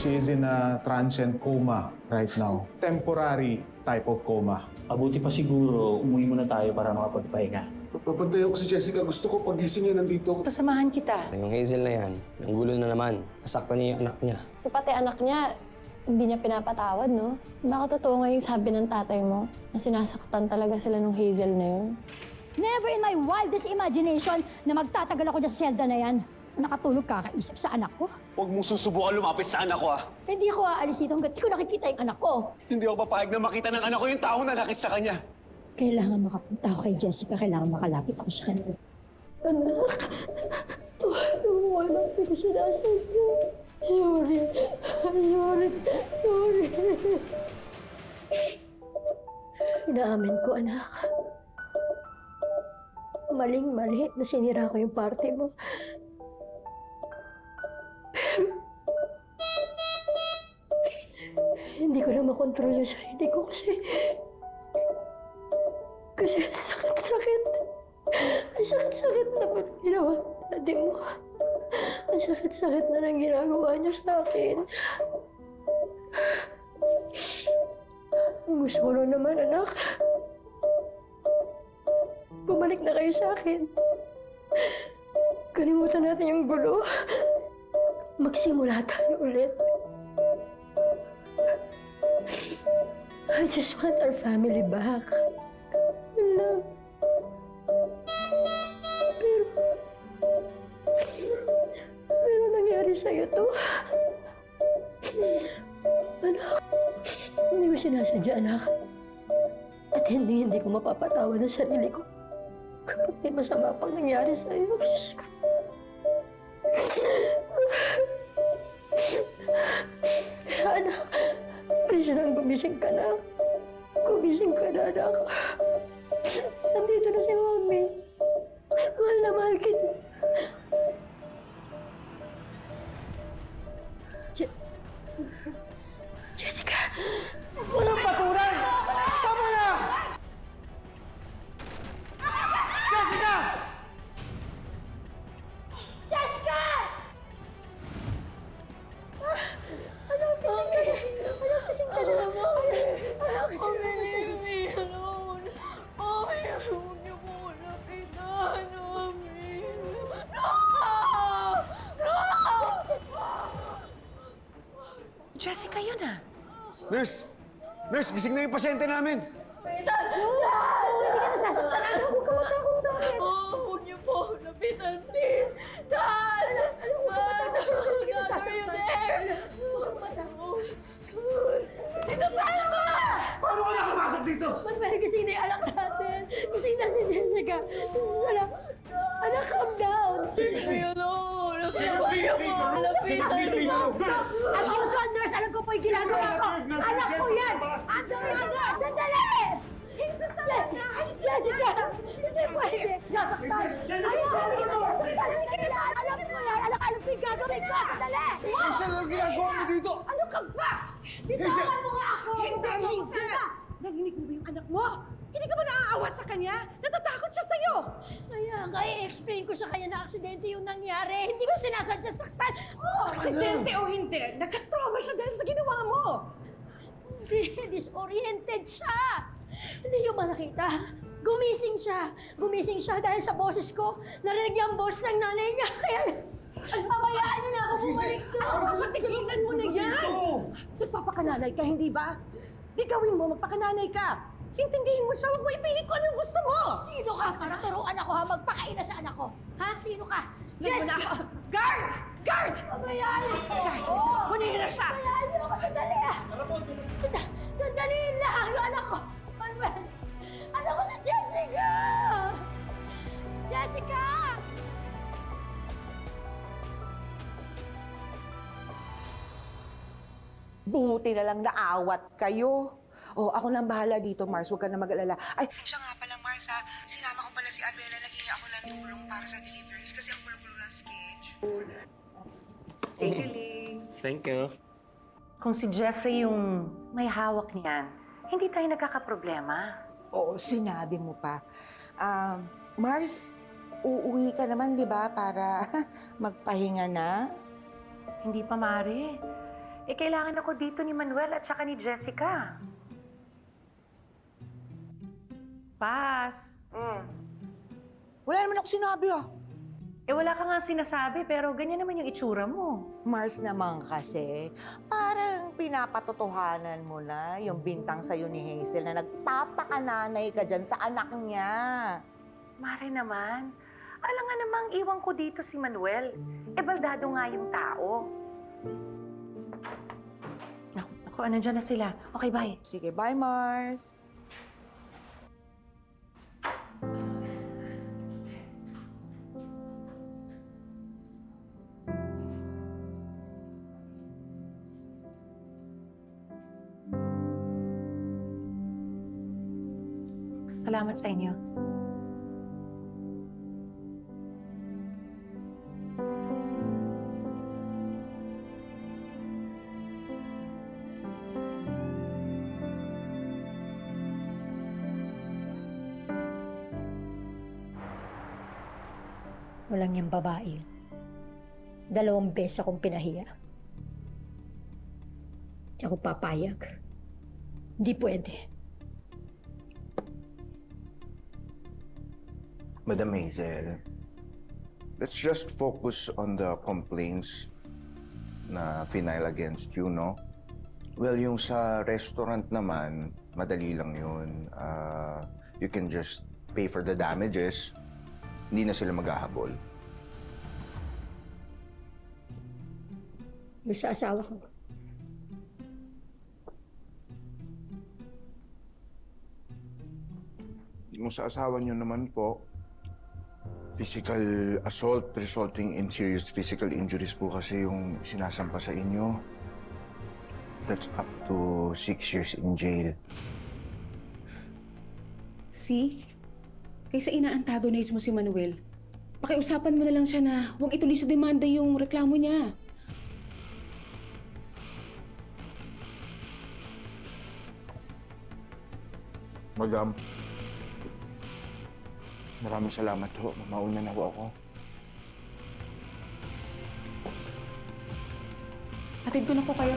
She is in a transient coma right now. Temporary type of coma. Mabuti pa siguro, umuwi muna tayo para makapagpahinga. Papantayan ko si Jessica. Gusto ko pagising niya nandito. Sasamahan kita. Yung Hazel na yan, ang gulo na naman. Nasaktan niya yung anak niya. So pati anak niya, hindi niya pinapatawad, no? Baka totoo nga yung sabi ng tatay mo na sinasaktan talaga sila nung Hazel na yun. Never in my wildest imagination na magtatagal ako dyan sa selda na yan. Nakatulog kakaisip sa anak ko. Huwag mong susubukan lumapit sa anak ko, ah. Hindi ako aalis dito hanggat di ko nakikita yung anak ko. Hindi ako papayag na makita ng anak ko yung tao na nakit sa kanya. Kailangan makapunta ako kay Jessica. Kailangan makalapit ako sa kanya. Anak, tuwan lang ko siya nasadya. Sorry. Inaamin ko, anak. Maling-mali na sinira ko yung party mo. Hindi ko na makontrol yung sarili ko kasi sakit-sakit. Ang sakit-sakit na ba ginawa natin mo? Ang sakit-sakit na nang ginagawa niyo sa akin. Ang gusto ko lang naman, anak. Bumalik na kayo sa akin. Kalimutan natin yung gulo. Magsimula tayo ulit. I just want our family back. Yun lang. Pero nangyari sa'yo to. Anak, hindi ko sinasadya, anak. At hindi ko mapapatawa ng sarili ko kapag may masama pang nangyari sa'yo. Diyos ko. Anak, please lang, gumising ka na. Gumising ka na, anak. Nandito na si Mami. Mahal na mahal kita. Jessica! Walang patulan! Tama na! Jessica! Jessica! Anak, gising ka na. Anak, gising ka na. Anak, gising ka na. Huwag niyo po lapitan, Mami. Jessica, yun ah. Nurse! Nurse, gising na yung pasyente namin. Hindi ka nasasaktan. Anak, huwag ka matakot sa akin. Huwag niyo po lapitan, please. Dad! Dad! Hindi ka nasasaktan. Huwag ka matakot. Dito tayo ba? Paano ka nakapasok dito? Manuel, gising na yung anak natin. Gising na si Jessica. Anak, calm down. Lapitan mo. At also, nurse, alam ko po yung ginagawa ko. Anak ko yan. Sandali! Jessica! Hindi pwede. Nasaktan. Alam mo yan. Alam ko yung gagawin ko. Sandali! Hazel, anong ginagawa mo dito? Ano ka ba? Bitawan mo nga ako! Hindi, Hazel! Narinig mo ba yung anak mo? Hindi ka ba naaawa sa kanya? Natatakot siya sa'yo! Kaya nga, i-explain ko sa kanya na aksidente yung nangyari. Hindi ko sinasadya saktan. Aksidente o hindi, nagka-trauma siya dahil sa ginawa mo! Disoriented siya. Hindi yung ba nakita? Gumising siya. Gumising siya dahil sa boses ko. Narinig yung boss ng nanay niya. Kaya, pabayaan niyo na ako bumalik ko. Patigilan mo na yan! Nagpapakanalay ka, hindi ba? Di gawin mo, magpakananay ka! Intindihin mo siya, huwag mo ipilit ko anong gusto mo! Sino ka para turuan ako ha? Magpakaina sa anak ko. Ha? Sino ka? Jessica! Guard! Guard! Pabayaan niyo ako. Kunin na siya! Pabayaan niyo ako. Sandali ah. Sandali lang. Yung anak ko. Manuel. Anak ko si Jessica! Jessica! Buti na lang naawat kayo. Oh, ako nang bahala dito, Mars. Huwag ka na mag-alala. Ay, siya nga pala, Mars, ha? Sinama ko pala si Abela. Naghingi ako ng tulong para sa deliveries kasi ang gulo-gulo ng schedule. Thank you, Ling. Thank you. Kung si Jeffrey yung may hawak niyan, hindi tayo nagkakaproblema. Oo, sinabi mo pa. Mars, uuwi ka naman, di ba, para magpahinga na? Hindi pa, Mare. kailangan ako dito ni Manuel at saka ni Jessica. Pas. Wala naman ako sinabi ah. Wala ka nga sinasabi, pero ganyan naman yung itsura mo. Mars naman kasi, parang pinapatotohanan mo na yung bintang sa'yo ni Hazel na nagpapakananay ka dyan sa anak niya. Mare naman, alam nga namang iwan ko dito si Manuel. Baldado nga yung tao. Naku, nandiyan na sila. Okay, bye. Sige, bye Mars. Salamat sa inyo. Walang yung babae. 2 beses akong pinahiya. Di ako papayag. Hindi pwede. Madam Hazel, let's just focus on the complaints na final against you, no? Well, yung sa restaurant naman, madali lang yun. You can just pay for the damages. Hindi na sila maghahabol. Yung sa asawa ko. Yung sa asawa niyo naman po, physical assault resulting in serious physical injuries po kasi yung sinasampa sa inyo. That's up to 6 years in jail. See? Kaysa ina-antagonize mo si Manuel, pakiusapan mo na lang siya na huwag ituloy sa demanda yung reklamo niya. Madam, maraming salamat ho. Mauna na ho ako. Hatid ko na po kayo.